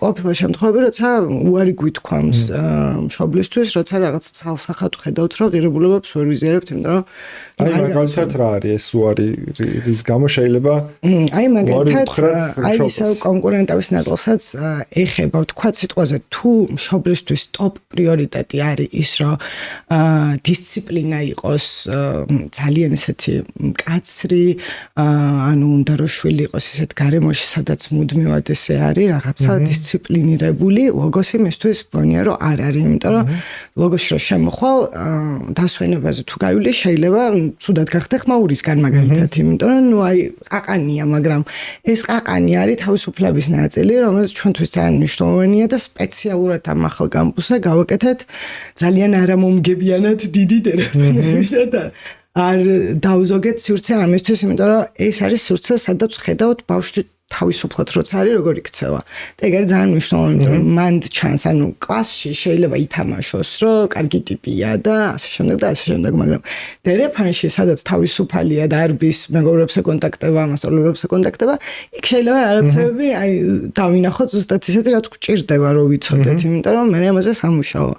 ყოფილა შემთხვევები, როცა უარი გვითქვამს მშობლისთვის, როცა რაღაც ცალსახად ხედავთ, რომ ღირებულებებს ვერ ვიზიარებთ, იმიტომ რომ აი მაგალითად რა არის ეს უარი, რის გამო შეიძლება აი მაგალითად აი ისე კონკურენტების ნაწილსაც ეხება ვთქვათ სიტყვაზე თუ მშობლისთვის ტოპ პრიორიტეტი არის ის რომ დისციპლინა იყოს ძალიან ესეთი მკაცრი ანუ უნდა რომ შვილი იყოს ესეთ გარემოში სადაც მუდმივად ესე არის რაღაცა დისციპლინირებული ლოგოსი მისთვის მგონია რომ არ არის იმიტომ რომ ლოგოსში რომ შემოხვალ დასვენებაზე თუ გავილი შეიძლება ცუდად გახდე ხმაურისგან მაგალითად იმიტომ რომ ნუ აი ყაყანია მაგრამ ეს ყაყანი არის თავისუფლების ნაწილი რომელიც ჩვენთვის ძალიან მნიშვნელოვანია და სპეციალურად ამ ახალ კამპუსზე გავაკეთეთ ძალიან არამომგებიანად დიდი ტერაპია და არ დავზოგეთ სივრცე ამისთვის იმიტომ რომ ეს არის სივრცე სადაც ხედავთ ბავშვი თავისუფლად როცა არის როგორ იქცევა და ეგ არის ძალიან მნიშვნელოვანი იმიტომ რომ მან ჩანს ანუ კლასში შეიძლება ითამაშოს რომ კარგი ტიპია და ასე შემდეგ მაგრამ დერეფანში სადაც თავისუფალია და არბის მეგობრებს ეკონტაქტება მასწავლებლებს ეკონტაქტება იქ შეიძლება რაღაცები აი დავინახოთ ზუსტად ისეთი რაც გვჭირდება რომ ვიცოდეთ იმიტომ რომ მე ამაზე სამუშაოა